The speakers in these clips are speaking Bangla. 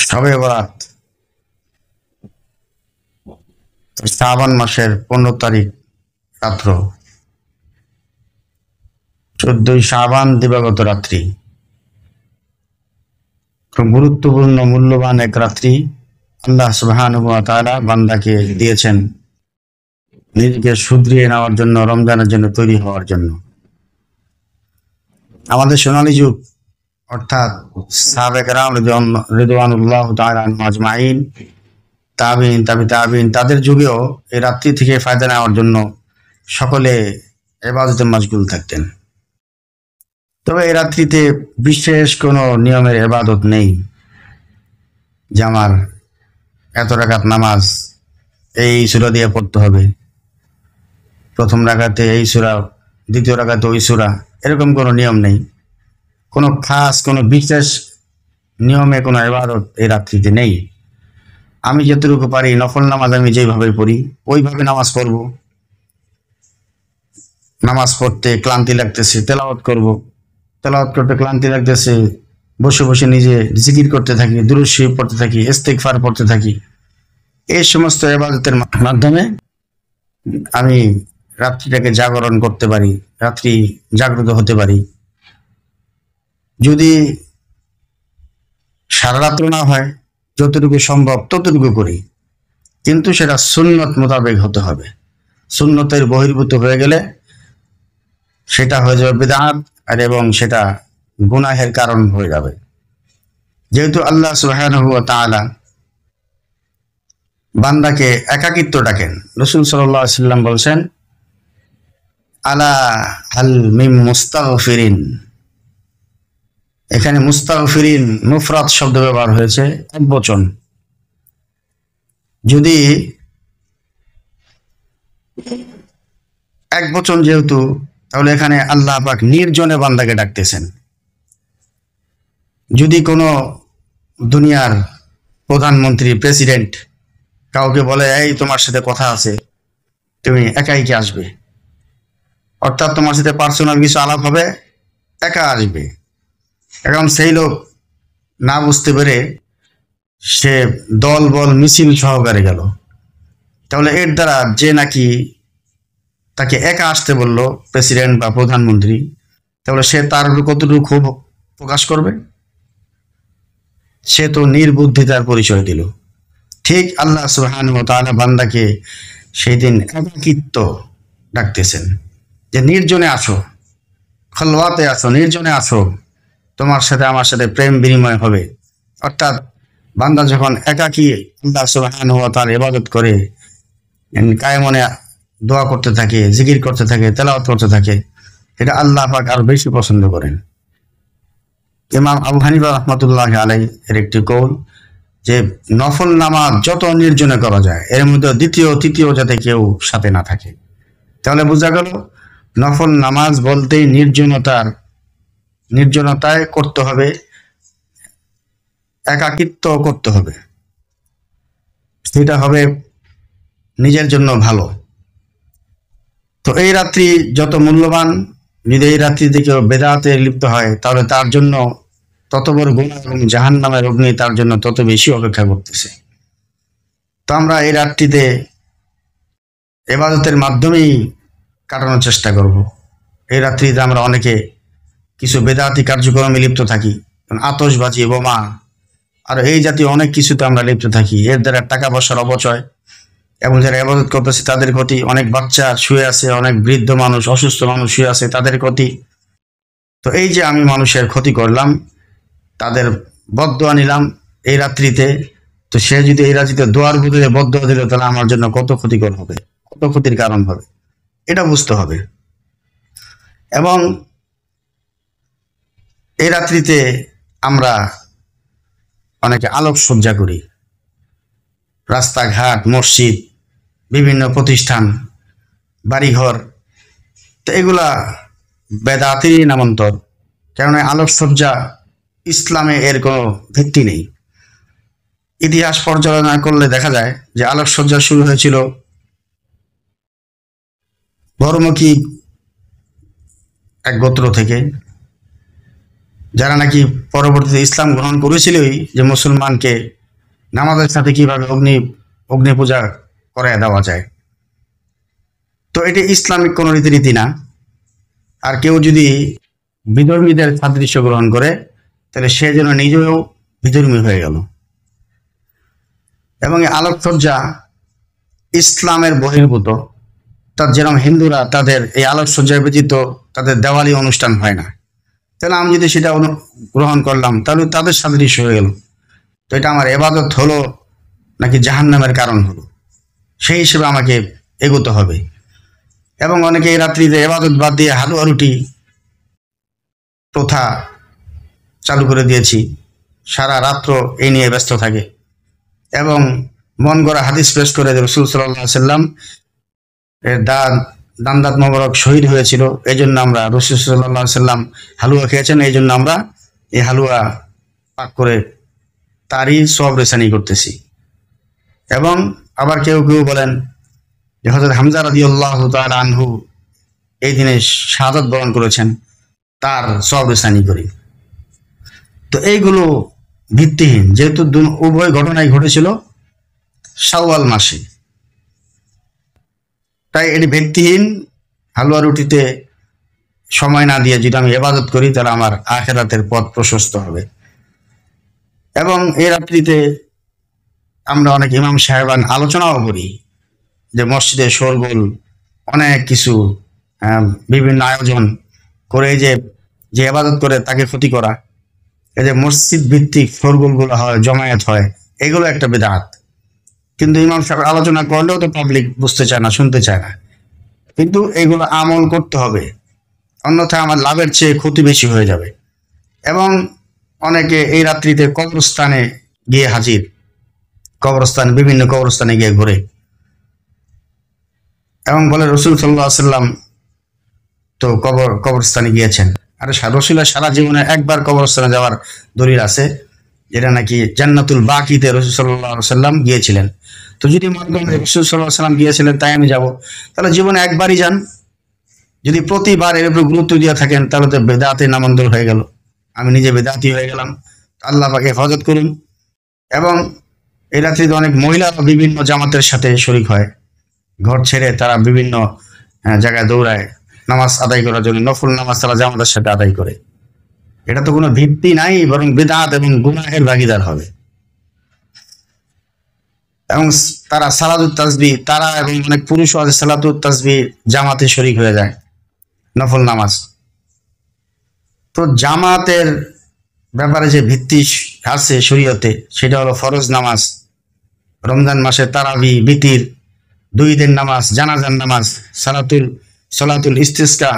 শবে বরাত শ্রাবণ মাসের 15 তারিখ রাত্র 14ই শাবান দিবাগত রাত্রি। খুব গুরুত্বপূর্ণ মূল্যবান এক রাত্রি আল্লাহ সুবহানাহু ওয়া তাআলা বান্দাকে দিয়েছেন নিজেকে শুধরিয়ে নেওয়ার জন্য, রমজানের জন্য তৈরি হওয়ার জন্য। আমাদের সোনালী যুগ অর্থাৎ সাহাবায়ে কেরাম রিদওয়ানুল্লাহ তাআলা আনহুম আজমাইন, তাবিঈন, তাবিঈন, তাদের যুগেও এই রাত্রি থেকে ফায়দা নেওয়ার জন্য সকলে ইবাদতে মাশগুল থাকতেন। তবে এই রাত্রিতে বিশেষ কোনো নিয়মের ইবাদত নেই যে আমার এত রাকাত নামাজ এই সূরা দিয়ে পড়তে হবে, প্রথম রাকাতে এই সূরা, দ্বিতীয় রাকাতে ওই সূরা, এরকম কোনো নিয়ম নেই। কোনো খাস কোনো বিশেষ নিয়মে কোনো ইবাদত এই রাত্রিতে নেই। আমি যতটুকু পারি নফল নামাজ আমি যেভাবে পড়ি ওইভাবে নামাজ পড়ব। নামাজ পড়তে ক্লান্তি লাগতেছে তেলাওয়াত করব, তেলাওয়াত করতে ক্লান্তি লাগতেছে বসে বসে নিজে জিকির করতে থাকি, দুরূদ শরীফ পড়তে থাকি, ইস্তিগফার পড়তে থাকি। এই সমস্ত ইবাদতের মাধ্যমে আমি রাত্রিটাকে জাগরণ করতে পারি, রাত্রি জাগ্রত হতে পারি। যদি সারা রাত্র না হয় যতটুকু সম্ভব ততটুকু করি, কিন্তু সেটা সুন্নত মোতাবেক হতে হবে। সুন্নতের বহির্ভূত হয়ে গেলে সেটা হয়ে যাবে বিদআত, আর এবং সেটা গুনাহের কারণ হয়ে যাবে। যেহেতু আল্লাহ সুবহানাহু ওয়া তাআলা বান্দাকে একাকিত্ব ডাকেন, রাসূল সাল্লাল্লাহু আলাইহি ওয়াসাল্লাম বলছেন আলা হাল মিন মুস্তাগফিরিন। এখানে মুস্তাগফিরিন মুফরাদ শব্দ ব্যবহার হয়েছে, একবচন। যদি একবচন যেহেতু, তাহলে এখানে আল্লাহ পাক নির্জনে বান্দাকে ডাকতেছেন। যদি কোনো দুনিয়ার প্রধানমন্ত্রী, প্রেসিডেন্ট কাউকে বলে এই তোমার সাথে কথা আছে, তুমি একাই কি আসবে, অর্থাৎ তোমার সাথে পার্সোনাল কিছু আলাপ হবে, একা আসবে। এখন সেই লোক না বুঝতে পেরে সে দল বল মিছিল সহকারে গেল, তাহলে এর দ্বারা যে নাকি তাকে একা আসতে বললো প্রেসিডেন্ট বা প্রধানমন্ত্রী, তাহলে সে তার কতটুকু ক্ষোভ প্রকাশ করবে? সে তো নির্বুদ্ধিতার পরিচয় দিল। ঠিক আল্লাহ সুবহানাহু ওয়া তাআলা বান্দাকে সেই দিন একাকিত্ব ডাকতেছেন যে নির্জনে আসো, খলওয়াতে আসো, নির্জনে আসো, তোমার সাথে আমার সাথে প্রেম বিনিময় হবে। অর্থাৎ বান্দা যখন একাকী আল্লাহ সুবহানাহু ওয়া তাআলা ইবাদত করে, কায়মনে দোয়া করতে থাকে, জিকির করতে থাকে, তেলাওয়াত করতে থাকে, এটা আল্লাহ পাক আরো বেশি পছন্দ করেন। ইমাম আবু হানিফা রাহমাতুল্লাহি আলাইহি এর একটি কৌল যে নফল নামাজ যত নির্জনে করা যায়, এর মধ্যে দ্বিতীয় তৃতীয় যাতে কেউ সাথে না থাকে। তাহলে বোঝা গেল নফল নামাজ বলতেই নির্জনতায় করতে হবে, একাকিত্ব করতে হবে, সেটা হবে নিজের জন্য ভালো। তো এই রাত্রি যত মূল্যবান, যদি এই রাত্রিতে কেউ বেদাতে লিপ্ত হয় তাহলে তার জন্য তত বড় গুনাহ এবং জাহান্নামের অগ্নি তার জন্য তত বেশি অপেক্ষা করতেছে। তো আমরা এই রাত্রিতে ইবাদতের মাধ্যমেই কাটানোর চেষ্টা করব। এই রাত্রিতে আমরা অনেকে কিছু বেদাতি কার্যক্রমে লিপ্ত থাকি, আতশবাজি, বোমা আর এই জাতীয় অনেক কিছুতে আমরা লিপ্ত থাকি। এর দ্বারা টাকা পয়সার অপচয় এবং যারা ইবাদত করতেছে তাদের ক্ষতি, অনেক বাচ্চা শুয়ে আছে, অনেক বৃদ্ধ মানুষ, অসুস্থ মানুষ শুয়ে আছে, তাদের ক্ষতি। তো এই যে আমি মানুষের ক্ষতি করলাম, তাদের বদদোয়া নিলাম এই রাত্রিতে, তো সে যদি এই রাত্রিতে দোয়ার বদলে বদদোয়া দিল তাহলে আমার জন্য কত ক্ষতিকর হবে, কত ক্ষতির কারণ হবে, এটা বুঝতে হবে। এবং এই রাত্রিতে আমরা অনেকে আলোকসজ্জা করি, রাস্তাঘাট, মসজিদ, বিভিন্ন প্রতিষ্ঠান, বাড়িঘর, তো এগুলা বেদাতেরই নামান্তর। কেননা আলোকসজ্জা ইসলামে এর কোনো ভিত্তি নেই। ইতিহাস পর্যালোচনা করলে দেখা যায় যে আলোকসজ্জা শুরু হয়েছিল বড়মুখী এক গোত্র থেকে, যারা নাকি পরবর্তীতে ইসলাম গ্রহণ করেছিলই, যে মুসলমানকে নামাজের সাথে কিভাবে অগ্নি পূজা করে দেওয়া যায়। তো এটি ইসলামিক কোনো রীতিনীতি না। আর কেউ যদি বিধর্মীদের সাদৃশ্য গ্রহণ করে তাহলে সে যেন নিজেও বিধর্মী হয়ে গেল। এবং এই আলোকসজ্জা ইসলামের বহির্ভূত। তার যেরকম হিন্দুরা তাদের এই আলোকসজ্জায় ব্যতীত তাদের দেওয়ালি অনুষ্ঠান হয় না, তাহলে আমি যদি সেটা গ্রহণ করলাম তাহলে তাদের সাদৃশ্য হয়ে গেল। তো এটা আমার এবাদত হলো নাকি জাহান্নামের কারণ হলো, সেই হিসেবে আমাকে এগোতে হবে। এবং অনেকে এই রাত্রিতে এবাদত বাদ দিয়ে হালুয়া রুটি প্রথা চালু করে দিয়েছি, সারা রাত্র এই নিয়ে ব্যস্ত থাকে এবং মন গড়া হাদিস পেশ করে রাসূল সাল্লাল্লাহু আলাইহি সাল্লাম এর দান্দাত মোবারক শহীদ হয়েছিল, এই জন্য আমরা রাসূল সাল্লাল্লাহু আলাইহি সাল্লাম হালুয়া খেয়েছেন, এই জন্য আমরা এই হালুয়া পাক করে তারই সওয়াব রেসানি করতেছি। এবং আবার কেউ কেউ বলেন যে হযরত হামজা রাদিয়াল্লাহু তাআলা আনহু এই দিনে শাহাদাত বরণ করেছেন, তার সওয়াব রেসানি করি। তো এইগুলো ভিত্তিহীন, যেহেতু উভয় ঘটনাই ঘটেছিল শাওয়াল মাসে, তাই এটি ভিত্তিহীন। হালুয়া রুটিতে সময় না দিয়ে যদি আমি ইবাদত করি তাহলে আমার আখিরাতের পথ প্রশস্ত হবে। এবং এই রাত্রিতে আমরা অনেক ইমাম সাহেবান আলোচনাও করি যে মসজিদে শোরগোল অনেক কিছু, বিভিন্ন আয়োজন করে যে ইবাদত করে তাকে ক্ষতি করা, এই যে মসজিদ ভিত্তিক শোরগোলগুলো হয়, জমায়েত হয়, এগুলো একটা বিদআত। কিন্তু ইমাম সাহেব আলোচনা করলেও তো পাবলিক বুঝতে চায় না, শুনতে চায় না। কিন্তু এগুলো আমল করতে হবে, অন্যথায় আমার লাভের চেয়ে ক্ষতি বেশি হয়ে যাবে। এবং অনেকে এই রাত্রিতে কবরস্থানে গিয়ে হাজির, বিভিন্ন কবরস্থানে গিয়ে ঘুরে এবং বলে রাসূল সাল্লাল্লাহু আলাইহি সাল্লাম তো কবরস্থানে গিয়েছেন। আর রাসূলের সারা জীবনে একবার কবরস্থানে যাওয়ার দলিল আছে, যেটা নাকি জান্নাতুল বাকিতে রাসূল সাল্লাল্লাহু আলাইহি সাল্লাম গিয়েছিলেন। তো যদি মনে করেন রাসূল সাল্লাল্লাহু আলাইহি সাল্লাম গিয়েছিলেন তাই আমি যাব, তাহলে জীবনে একবারই যান। যদি প্রতিবার এর উপর গুরুত্ব দিয়ে থাকেন তাহলে তো বেদাতে নামান্তর হয়ে গেল, আমি নিজে বেদাতি হয়ে গেলাম। আল্লাহ পাকে হেফাজত করুন। এবং এই রাত্রিতে অনেক মহিলা বিভিন্ন জামাতের সাথে শরীক হয়, ঘর ছেড়ে তারা বিভিন্ন জায়গায় দৌড়ায় নামাজ আদায় করার জন্য, নফল নামাজ তারা জামাতের সাথে আদায় করে। এটা তো কোনো ভিত্তি নাই, বরং বিদআত এবং গুনাহের ভাগীদার হবে। এবং তারা সালাতুত তাসবিহ, তারা এবং অনেক পুরুষ আছে সালাতুত তাসবিহ জামাতে শরীক হয়ে যায়, নফল নামাজ। তো জামাতের ব্যাপারে যে ভিত্তি আছে শরীয়তে, সেটা হলো ফরজ নামাজ, রমজান মাসে তারাবি, বিতির, 2 দিন নামাজ, জানাজার নামাজ, সালাতুল ইস্তিসকা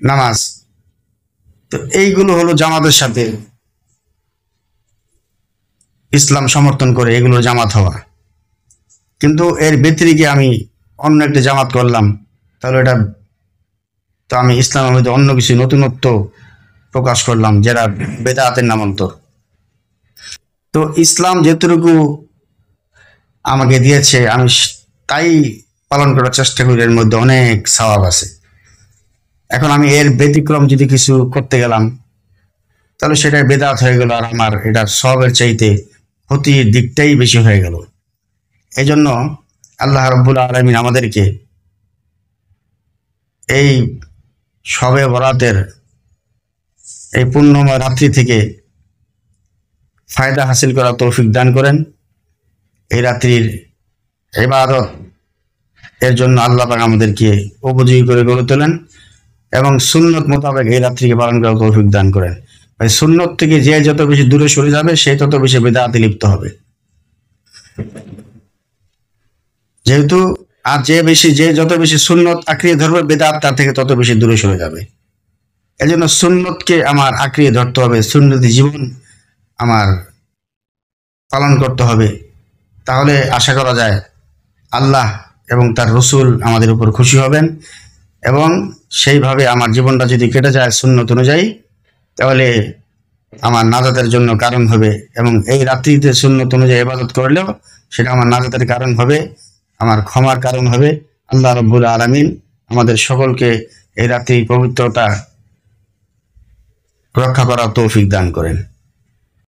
নামাজ। তো এইগুলো হলো জামাতের সাথে ইসলাম সমর্থন করে এগুলোর জামাত হওয়া। কিন্তু এর ব্যতিরিকে আমি অন্য একটি জামাত করলাম, তাহলে এটা তো আমি ইসলামের মধ্যে অন্য কিছু নতুনত্ব প্রকাশ করলাম, যেটা বেদাতের নামান্তর। তো ইসলাম যেটুকু আমাকে দিয়েছে আমি তাই পালন করার চেষ্টা করি, এর মধ্যে অনেক সওয়াব আছে। এখন আমি এর ব্যতিক্রম যদি কিছু করতে গেলাম তাহলে সেটা বেদাত হয়ে গেল, আর আমার এটা সওয়াবের চাইতে ক্ষতির দিকটাই বেশি হয়ে গেল। এই জন্য আল্লাহ রাব্বুল আলামিন আমাদেরকে এই শবে বরাতের এই পুণ্যময় রাত্রি থেকে ফায়দা হাসিল করার তৌফিক দান করেন। এই রাত্রির ইবাদত এর জন্য আল্লাহ পাক আমাদেরকে উপযোগী করে গড়ে তোলেন এবং সুন্নত মোতাবেক এই রাত্রিকে পালন করার তৌফিক দান করেন। সুন্নত থেকে যে যত বেশি দূরে সরে যাবে সে তত বেশি বিদআতে লিপ্ত হবে। যেহেতু আর যে যত বেশি সুন্নত আঁকড়িয়ে ধরবে, বিদআত তার থেকে তত বেশি দূরে সরে যাবে। এই জন্য সুন্নতকে আমার আঁকড়িয়ে ধরতে হবে, সুন্নতি জীবন আমার পালন করতে হবে। তাহলে আশা করা যায় আল্লাহ এবং তার রসুল আমাদের উপর খুশি হবেন এবং সেইভাবে আমার জীবনটা যদি কেটে যায় সুন্নত অনুযায়ী, তাহলে আমার নাজাতের জন্য কারণ হবে। এবং এই রাত্রিতে সুন্নত অনুযায়ী ইবাদত করলেও সেটা আমার নাজাতের কারণ হবে, আমার ক্ষমার কারণ হবে। আল্লাহ রাব্বুল আলামিন আমাদের সকলকে এই রাত্রির পবিত্রতা রক্ষা করার তৌফিক দান করেন।